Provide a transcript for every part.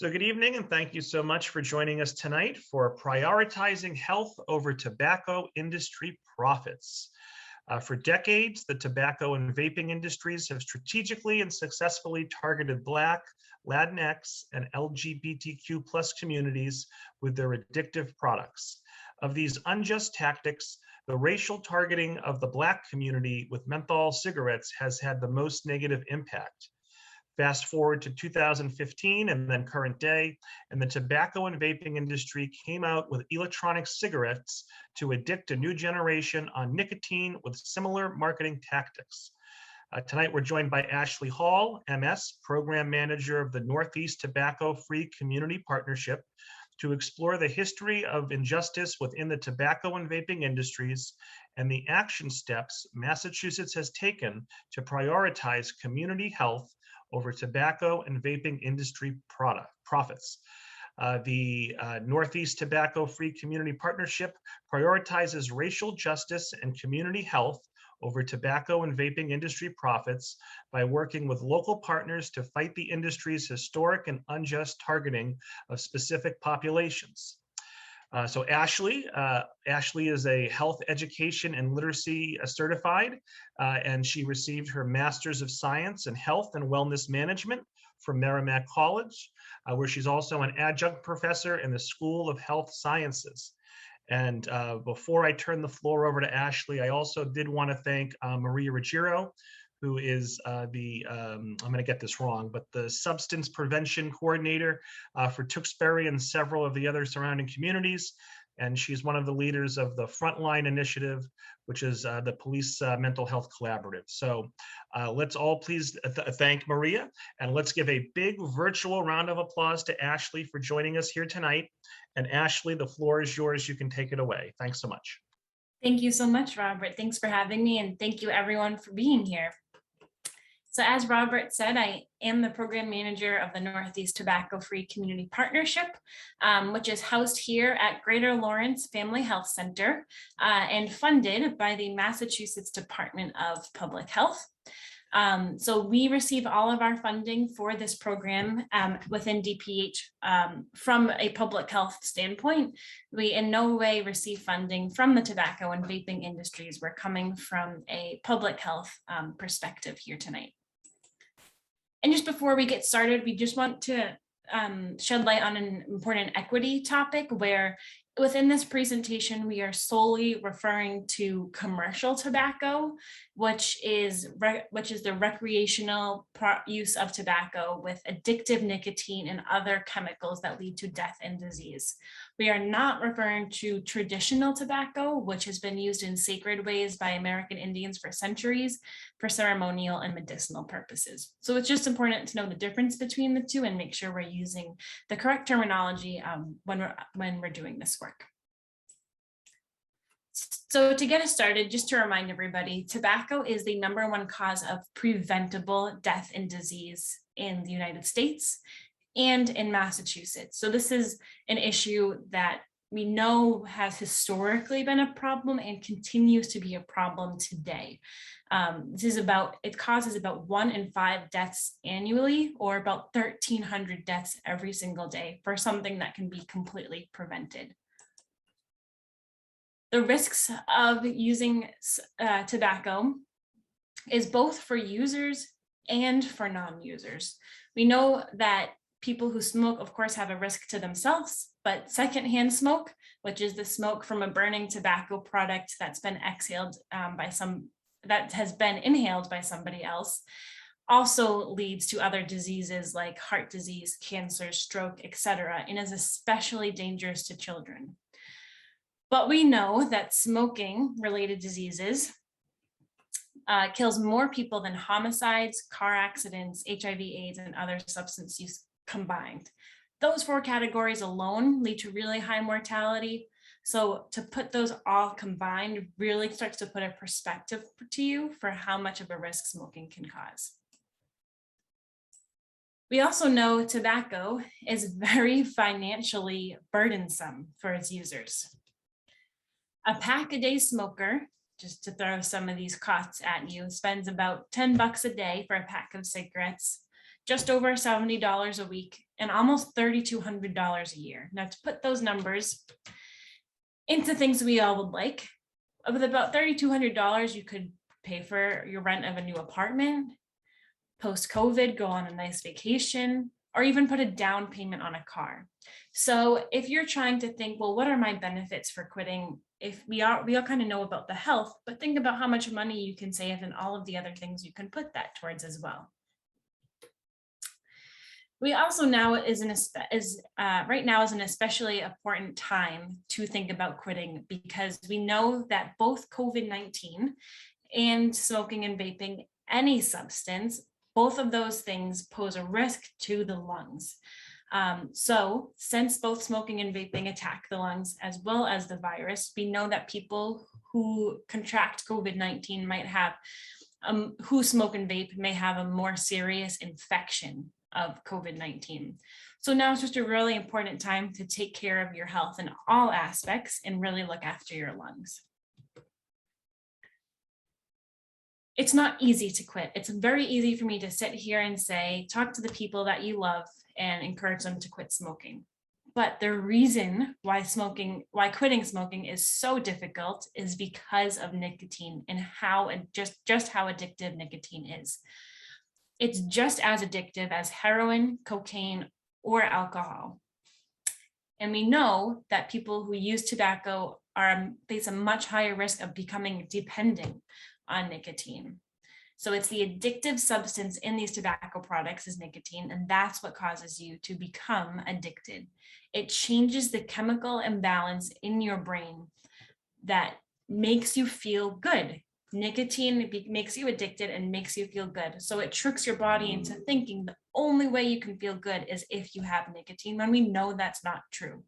So good evening, and thank you so much for joining us tonight for Prioritizing Health Over Tobacco Industry Profits. For decades, the tobacco and vaping industries have strategically and successfully targeted Black, Latinx, and LGBTQ plus communities with their addictive products. Of these unjust tactics, the racial targeting of the Black community with menthol cigarettes has had the most negative impact. Fast forward to 2015 and then current day, and the tobacco and vaping industry came out with electronic cigarettes to addict a new generation on nicotine with similar marketing tactics. Tonight, we're joined by Ashley Hall, MS, Program Manager of the Northeast Tobacco Free Community Partnership, to explore the history of injustice within the tobacco and vaping industries and the action steps Massachusetts has taken to prioritize community health over tobacco and vaping industry profits. The Northeast Tobacco Free Community Partnership prioritizes racial justice and community health over tobacco and vaping industry profits by working with local partners to fight the industry's historic and unjust targeting of specific populations. So Ashley is a health education and literacy certified, and she received her Master's of Science in Health and Wellness Management from Merrimack College, where she's also an adjunct professor in the School of Health Sciences. And before I turn the floor over to Ashley, I also did want to thank Maria Ruggiero, who is I'm going to get this wrong, but the substance prevention coordinator for Tewksbury and several of the other surrounding communities. And she's one of the leaders of the Frontline Initiative, which is the Police Mental Health Collaborative. So let's all please thank Maria, and let's give a big virtual round of applause to Ashley for joining us here tonight. And Ashley, the floor is yours. You can take it away. Thanks so much. Thank you so much, Robert. Thanks for having me, and thank you everyone for being here. So as Robert said, I am the program manager of the Northeast Tobacco Free Community Partnership, which is housed here at Greater Lawrence Family Health Center and funded by the Massachusetts Department of Public Health. So we receive all of our funding for this program within DPH from a public health standpoint. We in no way receive funding from the tobacco and vaping industries. We're coming from a public health perspective here tonight. And just before we get started, we just want to shed light on an important equity topic where within this presentation, we are solely referring to commercial tobacco, which is the recreational use of tobacco with addictive nicotine and other chemicals that lead to death and disease. We are not referring to traditional tobacco, which has been used in sacred ways by American Indians for centuries for ceremonial and medicinal purposes. So it's just important to know the difference between the two and make sure we're using the correct terminology when we're doing this work. So to get us started, just to remind everybody, tobacco is the #1 cause of preventable death and disease in the United States and in Massachusetts. So this is an issue that we know has historically been a problem and continues to be a problem today. It causes about 1 in 5 deaths annually, or about 1,300 deaths every single day for something that can be completely prevented. The risks of using tobacco is both for users and for non-users. We know that people who smoke, of course, have a risk to themselves, but secondhand smoke, which is the smoke from a burning tobacco product that's been exhaled that has been inhaled by somebody else, also leads to other diseases like heart disease, cancer, stroke, etc., and is especially dangerous to children. But we know that smoking-related diseases kills more people than homicides, car accidents, HIV/AIDS, and other substance use combined. Those 4 categories alone lead to really high mortality. So to put those all combined really starts to put a perspective to you for how much of a risk smoking can cause. We also know tobacco is very financially burdensome for its users. A pack-a-day smoker, just to throw some of these costs at you, spends about $10 a day for a pack of cigarettes, just over $70 a week and almost $3,200 a year. Now, to put those numbers into things we all would like, with about $3,200, you could pay for your rent of a new apartment, post-COVID, go on a nice vacation, or even put a down payment on a car. So if you're trying to think, well, what are my benefits for quitting? If we all kind of know about the health, but think about how much money you can save and all of the other things you can put that towards as well. We also now right now is an especially important time to think about quitting, because we know that both COVID-19 and smoking and vaping, any substance, both of those things pose a risk to the lungs. So since both smoking and vaping attack the lungs as well as the virus, we know that people who contract COVID-19 might have, who smoke and vape may have a more serious infection of COVID-19. So now it's just a really important time to take care of your health in all aspects and really look after your lungs. It's not easy to quit. It's very easy for me to sit here and say, talk to the people that you love and encourage them to quit smoking. But the reason why quitting smoking is so difficult is because of nicotine and how just how addictive nicotine is. It's just as addictive as heroin, cocaine, or alcohol. And we know that people who use tobacco face a much higher risk of becoming dependent on nicotine. So it's the addictive substance in these tobacco products is nicotine, and that's what causes you to become addicted. It changes the chemical imbalance in your brain that makes you feel good. Nicotine makes you addicted and makes you feel good. So it tricks your body into thinking the only way you can feel good is if you have nicotine, when we know that's not true.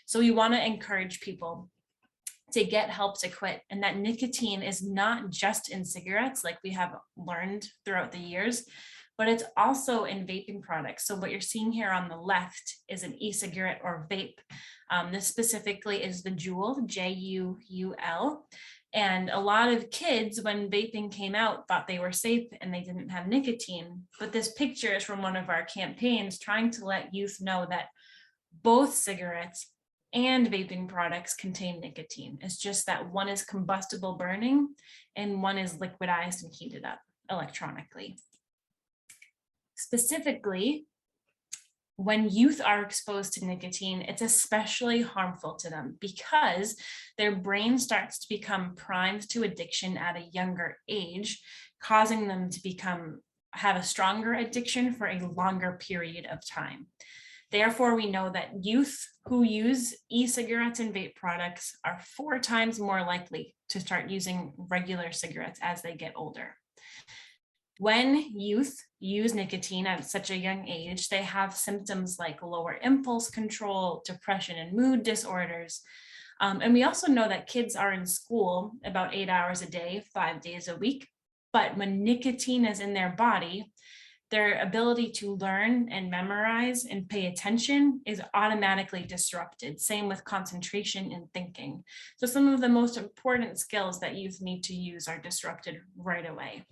So we want to encourage people to get help to quit, and that nicotine is not just in cigarettes like we have learned throughout the years, but it's also in vaping products. So what you're seeing here on the left is an e-cigarette or vape. This specifically is the Juul, J-U-U-L. And a lot of kids, when vaping came out, thought they were safe and they didn't have nicotine. But this picture is from one of our campaigns trying to let youth know that both cigarettes and vaping products contain nicotine. It's just that one is combustible burning and one is liquidized and heated up electronically. Specifically, when youth are exposed to nicotine, it's especially harmful to them because their brain starts to become primed to addiction at a younger age, causing them to have a stronger addiction for a longer period of time. Therefore, we know that youth who use e-cigarettes and vape products are 4 times more likely to start using regular cigarettes as they get older. When youth use nicotine at such a young age, they have symptoms like lower impulse control, depression, and mood disorders. And we also know that kids are in school about 8 hours a day, 5 days a week. But when nicotine is in their body, their ability to learn and memorize and pay attention is automatically disrupted. Same with concentration and thinking. So some of the most important skills that youth need to use are disrupted right away.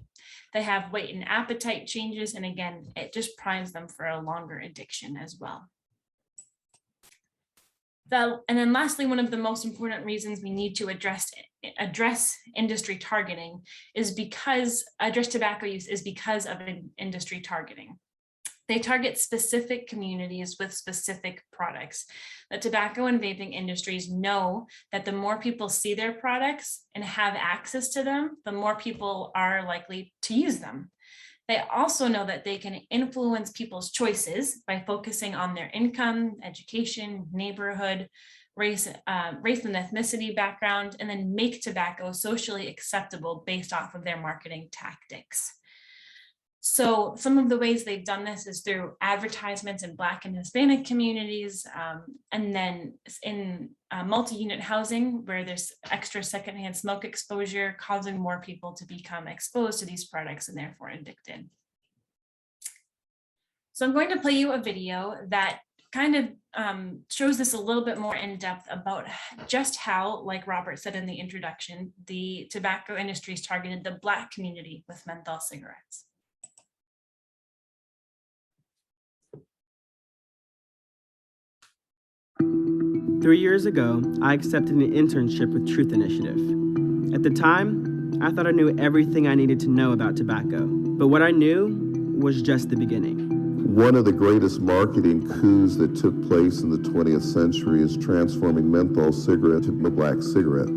They have weight and appetite changes, and again, it just primes them for a longer addiction as well. And then lastly, one of the most important reasons we need to address industry targeting is because address tobacco use is because of industry targeting. They target specific communities with specific products. The tobacco and vaping industries know that the more people see their products and have access to them, the more people are likely to use them. They also know that they can influence people's choices by focusing on their income, education, neighborhood, race and ethnicity background, and then make tobacco socially acceptable based off of their marketing tactics. So some of the ways they've done this is through advertisements in Black and Hispanic communities, and then in multi-unit housing where there's extra secondhand smoke exposure, causing more people to become exposed to these products and therefore addicted. So I'm going to play you a video that kind of shows this a little bit more in depth about just how, like Robert said in the introduction, the tobacco industry has targeted the Black community with menthol cigarettes. 3 years ago, I accepted an internship with Truth Initiative. At the time, I thought I knew everything I needed to know about tobacco, but what I knew was just the beginning. One of the greatest marketing coups that took place in the 20th century is transforming menthol cigarette to a black cigarette.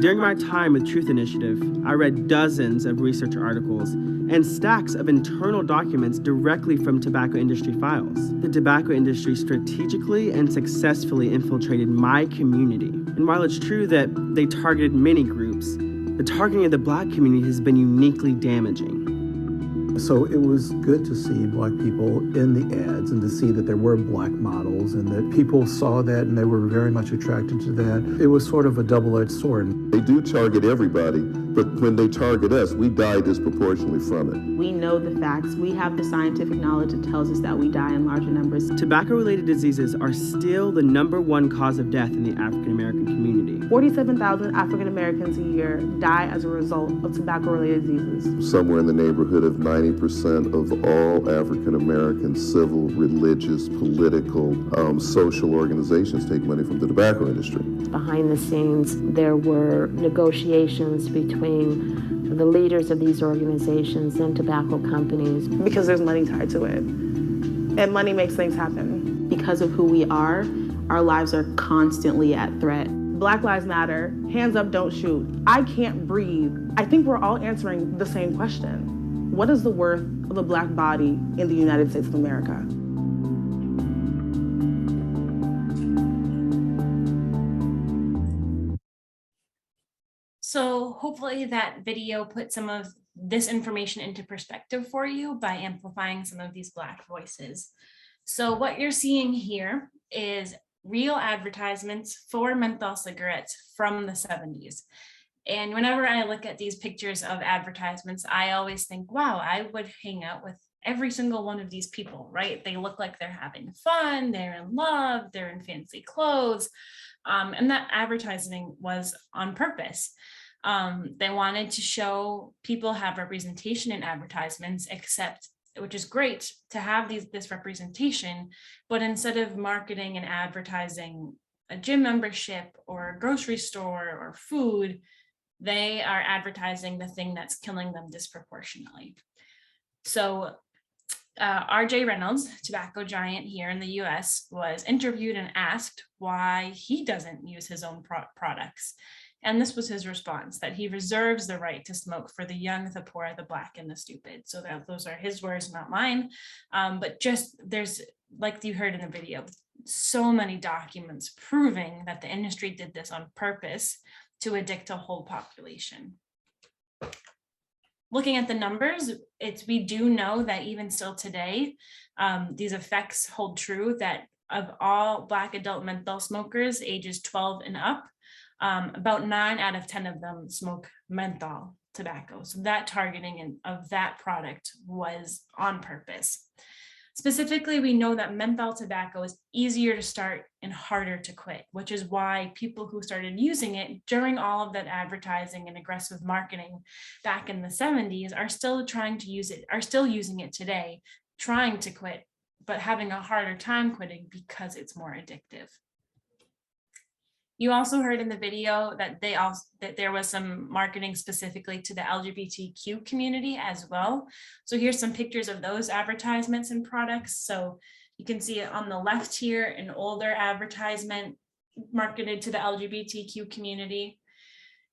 During my time with Truth Initiative, I read dozens of research articles and stacks of internal documents directly from tobacco industry files. The tobacco industry strategically and successfully infiltrated my community. And while it's true that they targeted many groups, the targeting of the Black community has been uniquely damaging. So it was good to see Black people in the ads and to see that there were Black models and that people saw that and they were very much attracted to that. It was sort of a double-edged sword. They do target everybody, but when they target us, we die disproportionately from it. We know the facts. We have the scientific knowledge that tells us that we die in larger numbers. Tobacco-related diseases are still the #1 cause of death in the African American community. 47,000 African Americans a year die as a result of tobacco-related diseases. Somewhere in the neighborhood of 90% of all African American civil, religious, political, social organizations take money from the tobacco industry. Behind the scenes, there were negotiations between the leaders of these organizations and tobacco companies. Because there's money tied to it. And money makes things happen. Because of who we are, our lives are constantly at threat. Black Lives Matter, hands up, don't shoot. I can't breathe. I think we're all answering the same question. What is the worth of a Black body in the United States of America? So hopefully that video put some of this information into perspective for you by amplifying some of these Black voices. So what you're seeing here is real advertisements for menthol cigarettes from the 70s. And whenever I look at these pictures of advertisements, I always think, wow, I would hang out with every single one of these people, right? They look like they're having fun, they're in love, they're in fancy clothes. And that advertising was on purpose. They wanted to show people have representation in advertisements, except, which is great to have this representation, but instead of marketing and advertising a gym membership or a grocery store or food, they are advertising the thing that's killing them disproportionately. So RJ Reynolds, tobacco giant here in the US, was interviewed and asked why he doesn't use his own products. And this was his response, that he reserves the right to smoke for the young, the poor, the Black, and the stupid. So those are his words, not mine. But just there's, like you heard in the video, so many documents proving that the industry did this on purpose to addict a whole population. Looking at the numbers, we do know that even still today, these effects hold true, that of all Black adult menthol smokers ages 12 and up, about 9 out of 10 of them smoke menthol tobacco. So that targeting of that product was on purpose. Specifically, we know that menthol tobacco is easier to start and harder to quit, which is why people who started using it during all of that advertising and aggressive marketing back in the 70s are still trying to use it, are still using it today, trying to quit, but having a harder time quitting because it's more addictive. You also heard in the video that there was some marketing specifically to the LGBTQ community as well. So here's some pictures of those advertisements and products. So you can see it on the left here, an older advertisement marketed to the LGBTQ community.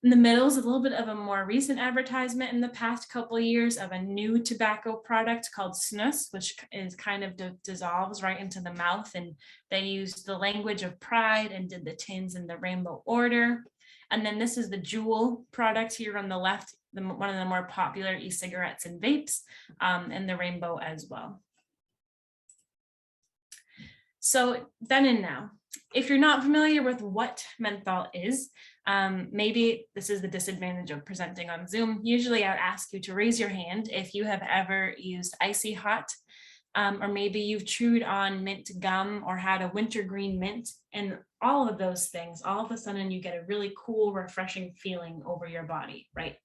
In the middle is a little bit of a more recent advertisement in the past couple of years of a new tobacco product called snus, which is kind of dissolves right into the mouth. And they used the language of pride and did the tins in the rainbow order. And then this is the Juul product here on the left, one of the more popular e-cigarettes and vapes, and the rainbow as well. So then and now, if you're not familiar with what menthol is, maybe this is the disadvantage of presenting on Zoom. Usually I would ask you to raise your hand if you have ever used Icy Hot, or maybe you've chewed on mint gum or had a wintergreen mint, and all of those things, all of a sudden you get a really cool, refreshing feeling over your body, right?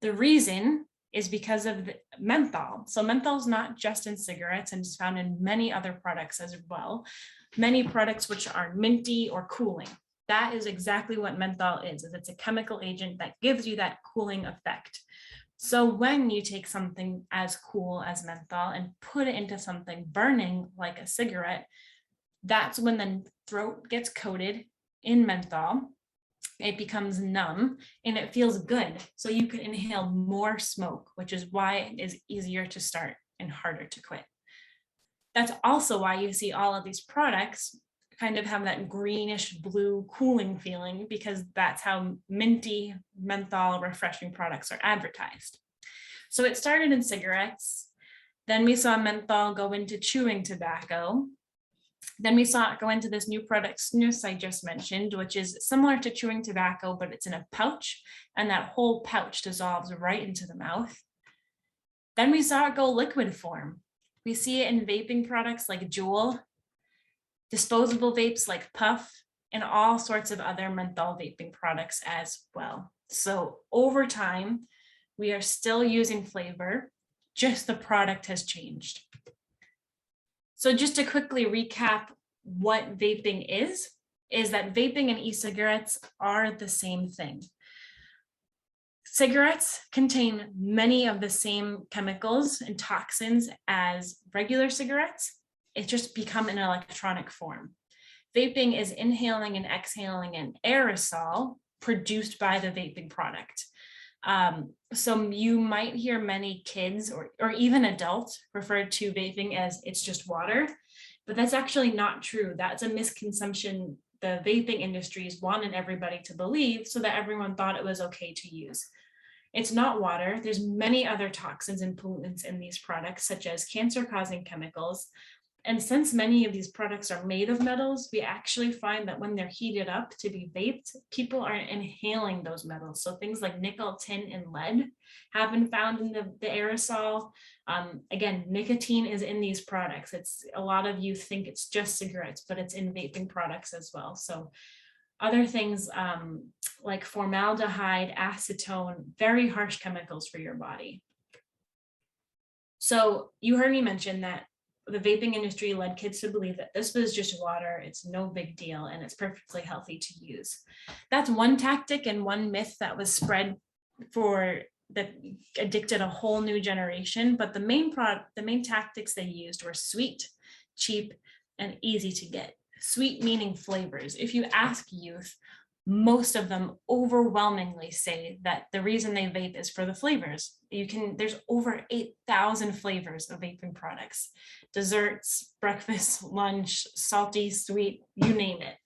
The reason is because of the menthol. So menthol is not just in cigarettes and is found in many other products as well. Many products which are minty or cooling. That is exactly what menthol is it's a chemical agent that gives you that cooling effect. So when you take something as cool as menthol and put it into something burning like a cigarette, that's when the throat gets coated in menthol. It becomes numb and it feels good. So you can inhale more smoke, which is why it is easier to start and harder to quit. That's also why you see all of these products kind of have that greenish blue cooling feeling, because that's how minty menthol refreshing products are advertised. So it started in cigarettes. Then we saw menthol go into chewing tobacco. Then we saw it go into this new product, snus, I just mentioned, which is similar to chewing tobacco, but it's in a pouch, and that whole pouch dissolves right into the mouth. Then we saw it go liquid form. We see it in vaping products like Juul, disposable vapes like Puff, and all sorts of other menthol vaping products as well. So over time, we are still using flavor, just the product has changed. So just to quickly recap what vaping is that vaping and e-cigarettes are the same thing. Cigarettes contain many of the same chemicals and toxins as regular cigarettes. It's just become in electronic form. Vaping is inhaling and exhaling an aerosol produced by the vaping product. So you might hear many kids or even adults refer to vaping as it's just water, but that's actually not true. That's a misconception the vaping industries wanted everybody to believe so that everyone thought it was okay to use. It's not water. There's many other toxins and pollutants in these products, such as cancer-causing chemicals. And since many of these products are made of metals, we actually find that when they're heated up to be vaped, people are inhaling those metals. So things like nickel, tin, and lead have been found in the aerosol. Again, nicotine is in these products. It's a lot of you think it's just cigarettes, but it's in vaping products as well. So other things like formaldehyde, acetone, very harsh chemicals for your body. So you heard me mention that the vaping industry led kids to believe that this was just water, it's no big deal, and it's perfectly healthy to use. That's one tactic and one myth that was spread that addicted a whole new generation, but the main tactics they used were sweet, cheap, and easy to get. Sweet meaning flavors. If you ask youth, most of them overwhelmingly say that the reason they vape is for the flavors. There's over 8,000 flavors of vaping products, desserts, breakfast, lunch, salty, sweet, you name it.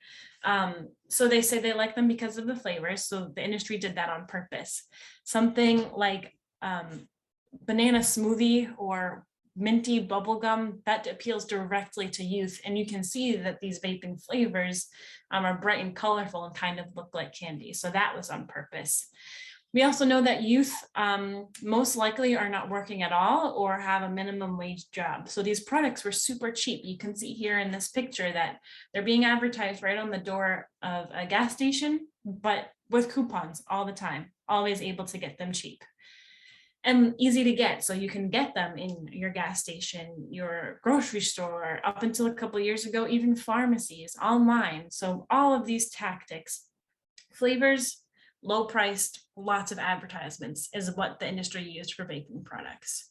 So they say they like them because of the flavors. So the industry did that on purpose. Something like banana smoothie or minty bubblegum, that appeals directly to youth. And you can see that these vaping flavors are bright and colorful and kind of look like candy. So that was on purpose. We also know that youth most likely are not working at all or have a minimum wage job. So these products were super cheap. You can see here in this picture that they're being advertised right on the door of a gas station, but with coupons all the time, always able to get them cheap. And easy to get, so you can get them in your gas station, your grocery store, up until a couple of years ago, even pharmacies, online. So all of these tactics, flavors, low priced, lots of advertisements is what the industry used for vaping products.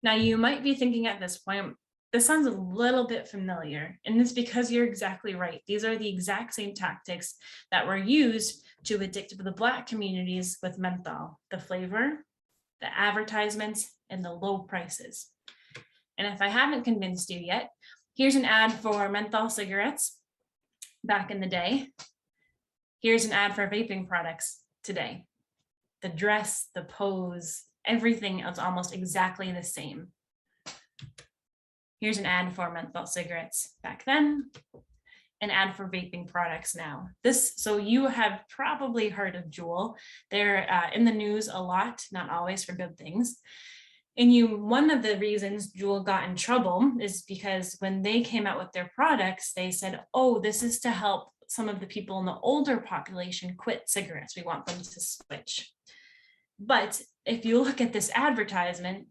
Now you might be thinking at this point, this sounds a little bit familiar, and it's because you're exactly right. These are the exact same tactics that were used to addict the Black communities with menthol, the flavor, the advertisements, and the low prices. And if I haven't convinced you yet, here's an ad for menthol cigarettes back in the day. Here's an ad for vaping products today. The dress, the pose, everything is almost exactly the same. Here's an ad for menthol cigarettes back then, an ad for vaping products now. So you have probably heard of Juul. They're in the news a lot, not always for good things. And one of the reasons Juul got in trouble is because when they came out with their products, they said, oh, this is to help some of the people in the older population quit cigarettes. We want them to switch. But if you look at this advertisement,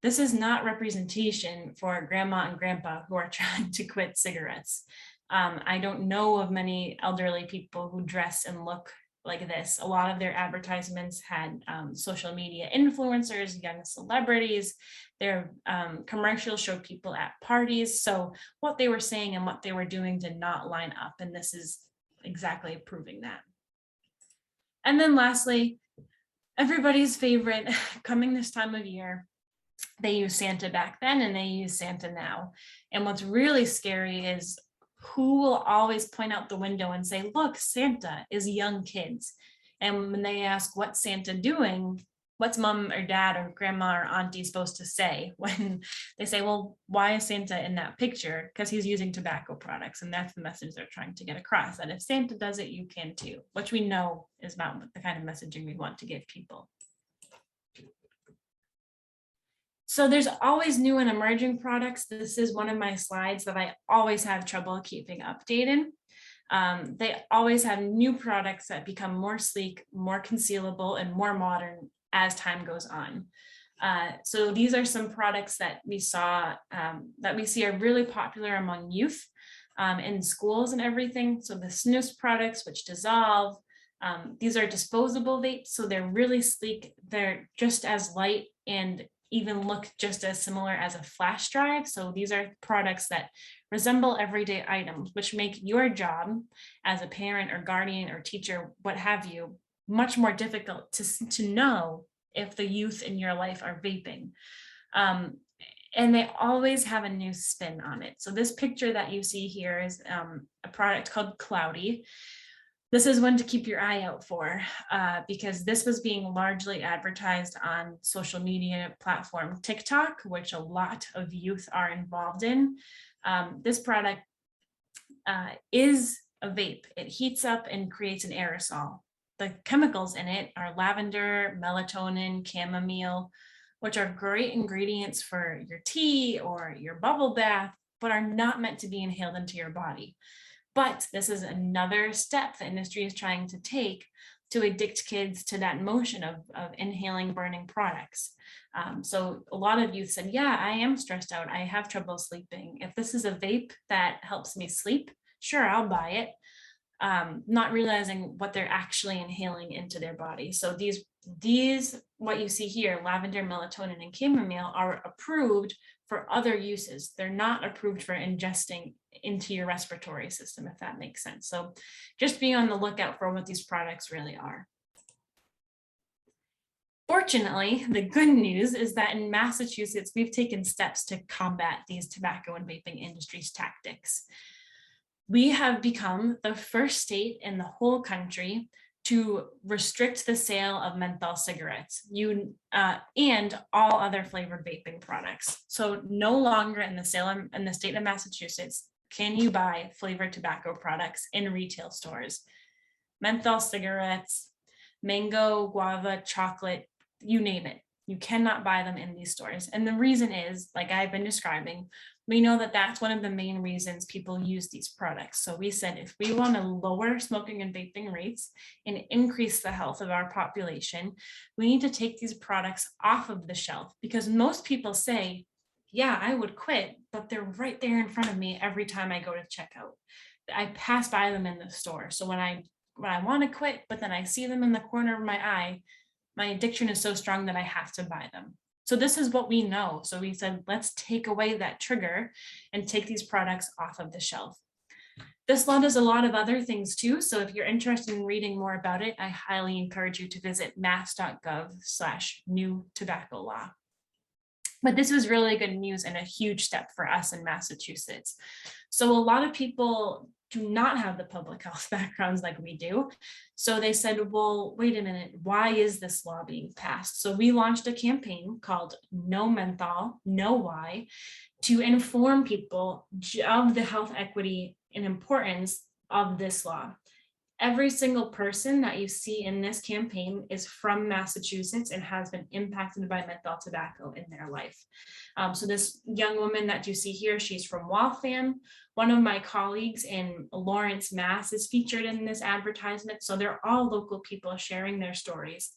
this is not representation for grandma and grandpa who are trying to quit cigarettes. I don't know of many elderly people who dress and look like this. A lot of their advertisements had social media influencers, young celebrities. Their commercials showed people at parties. So what they were saying and what they were doing did not line up. And this is exactly proving that. And then lastly, everybody's favorite, coming this time of year, they used Santa back then and they use Santa now. And what's really scary is who will always point out the window and say, look, Santa is young kids. And when they ask what's Santa doing, what's mom or dad or grandma or auntie supposed to say when they say, well, why is Santa in that picture? Because he's using tobacco products. And that's the message they're trying to get across, that if Santa does it, you can too, which we know is not the kind of messaging we want to give people. So there's always new and emerging products. This is one of my slides that I always have trouble keeping updated. They always have new products that become more sleek, more concealable, and more modern as time goes on. So these are some products that we saw, that we see are really popular among youth in schools and everything. So the snus products, which dissolve, these are disposable vapes. So they're really sleek. They're just as light and even look just as similar as a flash drive. So these are products that resemble everyday items, which make your job as a parent or guardian or teacher, what have you, much more difficult to know if the youth in your life are vaping. And they always have a new spin on it. So this picture that you see here is a product called Cloudy. This is one to keep your eye out for, because this was being largely advertised on social media platform TikTok, which a lot of youth are involved in. This product is a vape. It heats up and creates an aerosol. The chemicals in it are lavender, melatonin, chamomile, which are great ingredients for your tea or your bubble bath, but are not meant to be inhaled into your body. But this is another step the industry is trying to take to addict kids to that motion of inhaling burning products. So a lot of youth said, yeah, I am stressed out. I have trouble sleeping. If this is a vape that helps me sleep, sure, I'll buy it. Not realizing what they're actually inhaling into their body. So these, what you see here, lavender, melatonin, and chamomile, are approved for other uses. They're not approved for ingesting into your respiratory system, if that makes sense. So just be on the lookout for what these products really are. Fortunately, the good news is that in Massachusetts, we've taken steps to combat these tobacco and vaping industry's tactics. We have become the first state in the whole country to restrict the sale of menthol cigarettes and all other flavored vaping products. So no longer in the state of Massachusetts can you buy flavored tobacco products in retail stores. Menthol cigarettes, mango, guava, chocolate, you name it. You cannot buy them in these stores. And the reason is, like I've been describing, we know that that's one of the main reasons people use these products. So we said, if we want to lower smoking and vaping rates and increase the health of our population, we need to take these products off of the shelf, because most people say, yeah, I would quit, but they're right there in front of me every time I go to checkout. I pass by them in the store. So when I want to quit, but then I see them in the corner of my eye, my addiction is so strong that I have to buy them. So this is what we know. So we said, let's take away that trigger and take these products off of the shelf. This law does a lot of other things too. So if you're interested in reading more about it, I highly encourage you to visit mass.gov/new tobacco law. But this was really good news and a huge step for us in Massachusetts. So a lot of people do not have the public health backgrounds like we do. So they said, well, wait a minute, why is this law being passed? So we launched a campaign called No Menthol, No Why, to inform people of the health equity and importance of this law. Every single person that you see in this campaign is from Massachusetts and has been impacted by menthol tobacco in their life. So this young woman that you see here, she's from Waltham. One of my colleagues in Lawrence, Mass is featured in this advertisement. So they're all local people sharing their stories.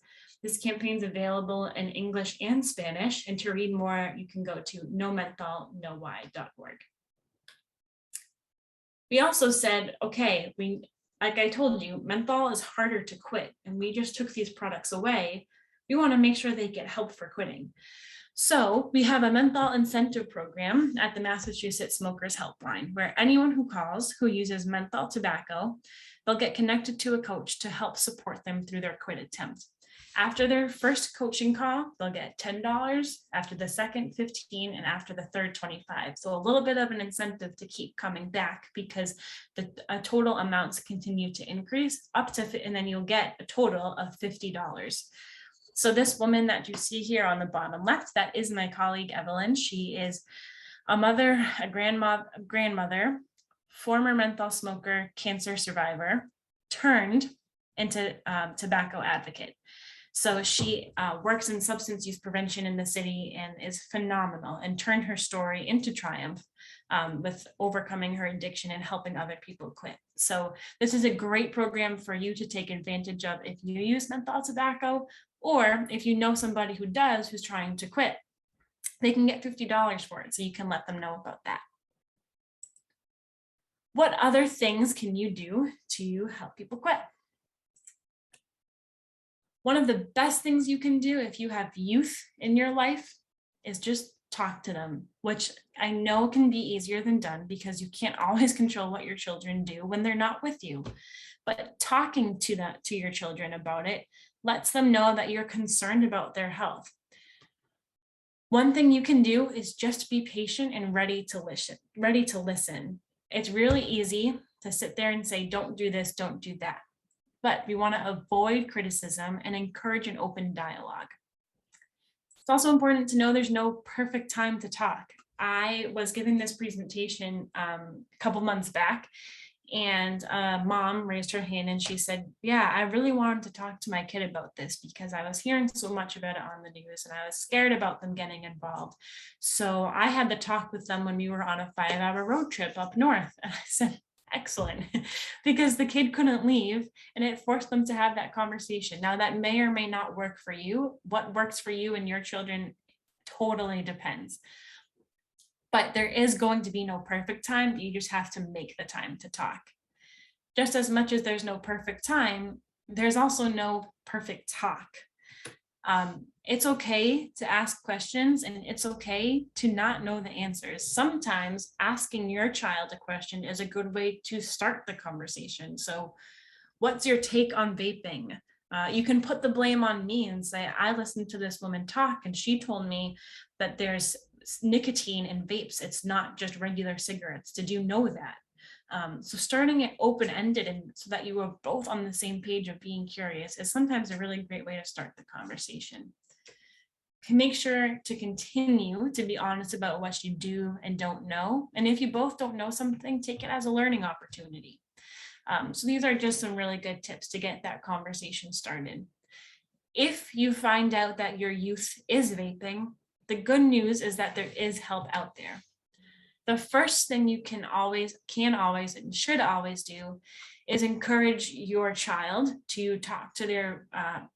This campaign is available in English and Spanish, and to read more, you can go to nomentholnowhy.org. We also said, okay, like I told you, menthol is harder to quit, and we just took these products away. We want to make sure they get help for quitting. So we have a menthol incentive program at the Massachusetts Smokers Helpline, where anyone who calls who uses menthol tobacco, they'll get connected to a coach to help support them through their quit attempt. After their first coaching call, they'll get $10, after the second, $15, and after the third, $25. So a little bit of an incentive to keep coming back, because the total amounts continue to increase up to, and then you'll get a total of $50. So this woman that you see here on the bottom left, that is my colleague, Evelyn. She is a mother, a grandmother, former menthol smoker, cancer survivor, turned into tobacco advocate. So she works in substance use prevention in the city and is phenomenal, and turned her story into triumph with overcoming her addiction and helping other people quit. So this is a great program for you to take advantage of if you use menthol tobacco, or if you know somebody who does, who's trying to quit. They can get $50 for it, so you can let them know about that. What other things can you do to help people quit? One of the best things you can do if you have youth in your life is just talk to them, which I know can be easier than done, because you can't always control what your children do when they're not with you. But talking to your children about it lets them know that you're concerned about their health. One thing you can do is just be patient and ready to listen. It's really easy to sit there and say, don't do this, don't do that. But we want to avoid criticism and encourage an open dialogue. It's also important to know there's no perfect time to talk. I was giving this presentation a couple months back, and mom raised her hand and she said, yeah, I really wanted to talk to my kid about this, because I was hearing so much about it on the news and I was scared about them getting involved. So I had the talk with them when we were on a 5-hour road trip up north. And I said, excellent, because the kid couldn't leave and it forced them to have that conversation. Now that may or may not work for you. What works for you and your children totally depends. But there is going to be no perfect time. You just have to make the time to talk. Just as much as there's no perfect time, there's also no perfect talk. It's okay to ask questions, and it's okay to not know the answers. Sometimes asking your child a question is a good way to start the conversation. So, what's your take on vaping? You can put the blame on me and say, I listened to this woman talk and she told me that there's nicotine in vapes. It's not just regular cigarettes. Did you know that? So starting it open-ended, and so that you are both on the same page of being curious, is sometimes a really great way to start the conversation. Make sure to continue to be honest about what you do and don't know. And if you both don't know something, take it as a learning opportunity. So these are just some really good tips to get that conversation started. If you find out that your youth is vaping, the good news is that there is help out there. The first thing you can always and should always do is encourage your child to talk to their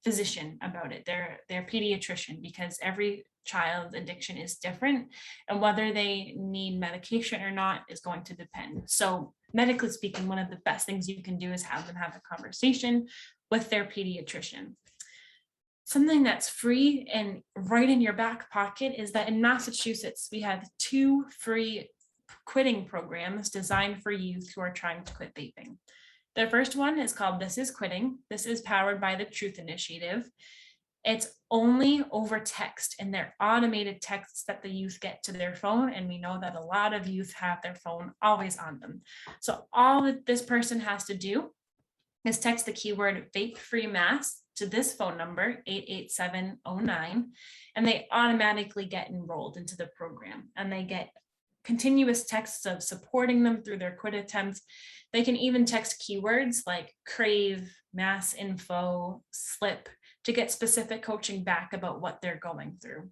physician about it, their pediatrician, because every child's addiction is different, and whether they need medication or not is going to depend. So medically speaking, one of the best things you can do is have them have a conversation with their pediatrician. Something that's free and right in your back pocket is that in Massachusetts, we have 2 free quitting programs designed for youth who are trying to quit vaping. The first one is called This Is Quitting. This is powered by the Truth Initiative. It's only over text, and they're automated texts that the youth get to their phone. And we know that a lot of youth have their phone always on them. So all that this person has to do is text the keyword vape free mass to this phone number, 88709, and they automatically get enrolled into the program, and they get continuous texts of supporting them through their quit attempts. They can even text keywords like crave, mass info, slip, to get specific coaching back about what they're going through.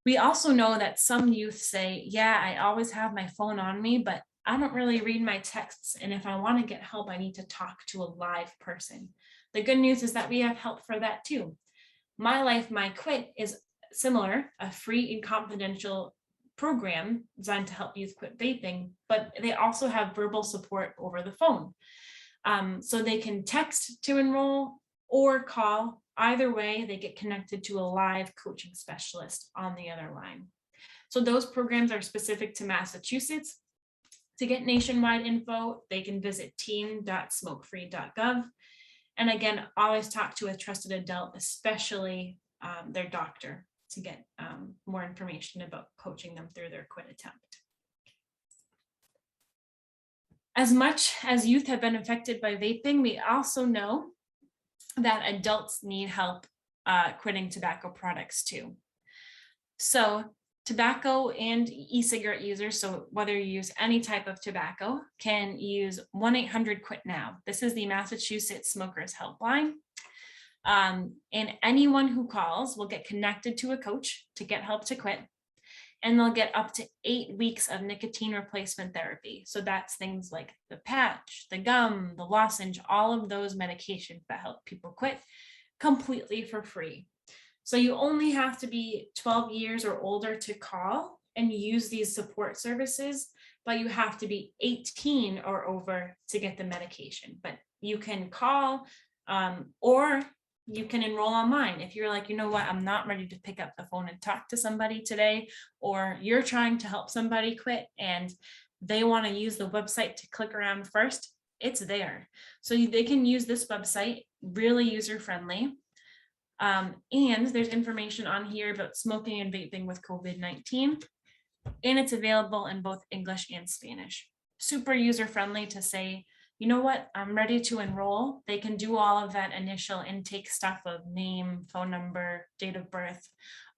We also know that some youth say, yeah, I always have my phone on me, but I don't really read my texts. And if I want to get help, I need to talk to a live person. The good news is that we have help for that too. My Life, My Quit is similar, a free and confidential program designed to help youth quit vaping, but they also have verbal support over the phone. So they can text to enroll or call. Either way, they get connected to a live coaching specialist on the other line. So those programs are specific to Massachusetts. To get nationwide info, they can visit team.smokefree.gov. And again, always talk to a trusted adult, especially their doctor, to get more information about coaching them through their quit attempt. As much as youth have been affected by vaping, we also know that adults need help quitting tobacco products too. So tobacco and e-cigarette users, so whether you use any type of tobacco, can use 1-800-QUIT-NOW. This is the Massachusetts Smokers Helpline. And anyone who calls will get connected to a coach to get help to quit. And they'll get up to 8 weeks of nicotine replacement therapy. So that's things like the patch, the gum, the lozenge, all of those medications that help people quit completely for free. So you only have to be 12 years or older to call and use these support services, but you have to be 18 or over to get the medication. But you can call or you can enroll online. If you're like, you know what, I'm not ready to pick up the phone and talk to somebody today, or you're trying to help somebody quit and they want to use the website to click around first, it's there. So they can use this website, really user-friendly. And there's information on here about smoking and vaping with COVID-19, and it's available in both English and Spanish. Super user-friendly to say, you know what, I'm ready to enroll. They can do all of that initial intake stuff of name, phone number, date of birth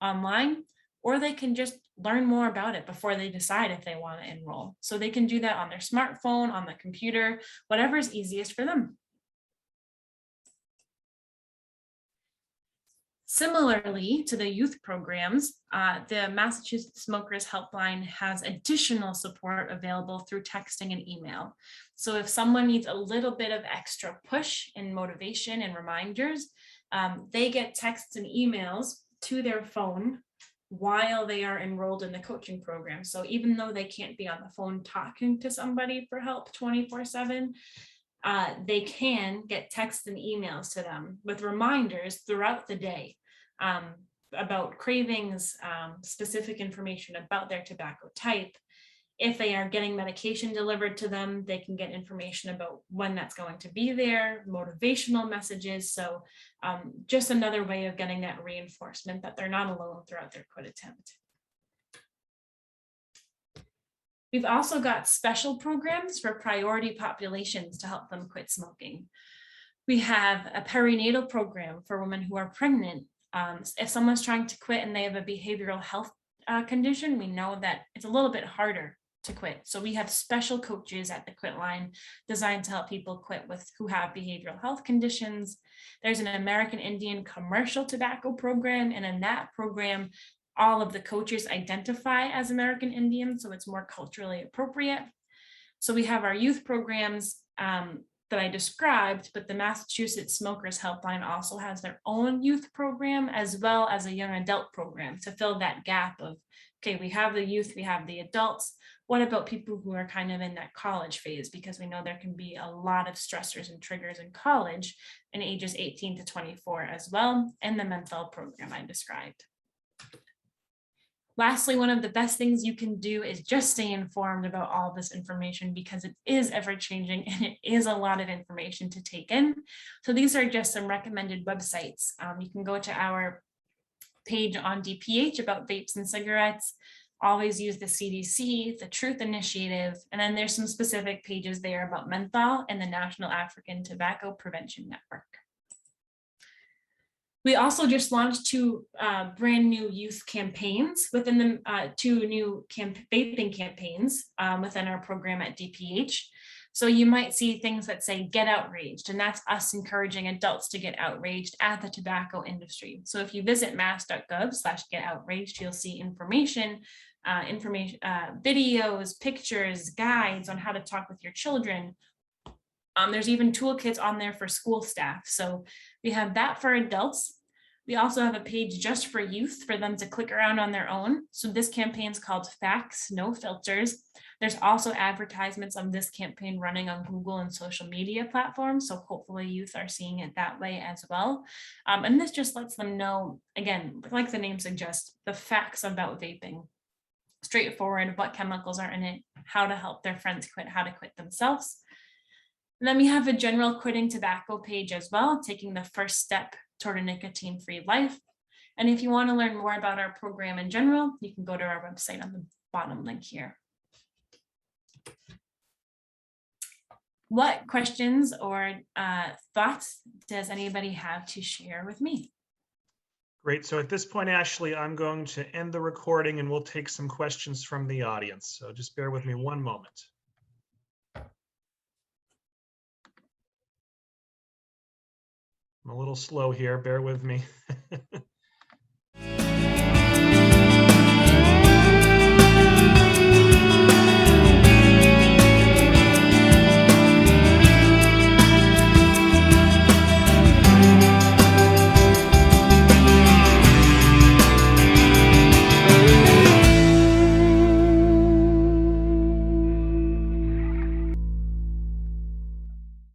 online, or they can just learn more about it before they decide if they want to enroll. So they can do that on their smartphone, on the computer, whatever is easiest for them. Similarly to the youth programs, the Massachusetts Smokers Helpline has additional support available through texting and email. So if someone needs a little bit of extra push and motivation and reminders, they get texts and emails to their phone while they are enrolled in the coaching program. So even though they can't be on the phone talking to somebody for help 24/7, they can get texts and emails to them with reminders throughout the day about cravings, specific information about their tobacco type. If they are getting medication delivered to them, they can get information about when that's going to be there, motivational messages. So just another way of getting that reinforcement that they're not alone throughout their quit attempt. We've also got special programs for priority populations to help them quit smoking. We have a perinatal program for women who are pregnant. If someone's trying to quit and they have a behavioral health condition, we know that it's a little bit harder to quit. So we have special coaches at the Quit Line designed to help people quit who have behavioral health conditions. There's an American Indian commercial tobacco program, and in that program, all of the coaches identify as American Indian, so it's more culturally appropriate. So we have our youth programs that I described, but the Massachusetts Smokers Helpline also has their own youth program as well as a young adult program to fill that gap of, okay, we have the youth, we have the adults. What about people who are kind of in that college phase? Because we know there can be a lot of stressors and triggers in college in ages 18 to 24 as well, and the Menthol program I described. Lastly, one of the best things you can do is just stay informed about all this information because it is ever changing and it is a lot of information to take in. So these are just some recommended websites. You can go to our page on DPH about vapes and cigarettes. Always use the CDC, the Truth Initiative, and then there's some specific pages there about menthol and the National African Tobacco Prevention Network. We also just launched 2 brand new youth campaigns within the 2 new vaping campaigns within our program at DPH. So you might see things that say get outraged, and that's us encouraging adults to get outraged at the tobacco industry. So if you visit mass.gov/get outraged, you'll see information, videos, pictures, guides on how to talk with your children There's even toolkits on there for school staff. So we have that for adults. We also have a page just for youth for them to click around on their own. So this campaign is called Facts, No Filters. There's also advertisements of this campaign running on Google and social media platforms. So hopefully youth are seeing it that way as well. And this just lets them know, again, like the name suggests, the facts about vaping. Straightforward, what chemicals are in it, how to help their friends quit, how to quit themselves. And then we have a general quitting tobacco page as well, taking the first step toward a nicotine-free life. And if you want to learn more about our program in general, you can go to our website on the bottom link here. What questions or thoughts does anybody have to share with me? Great. So at this point, Ashley, I'm going to end the recording and we'll take some questions from the audience. So just bear with me one moment. I'm a little slow here, bear with me.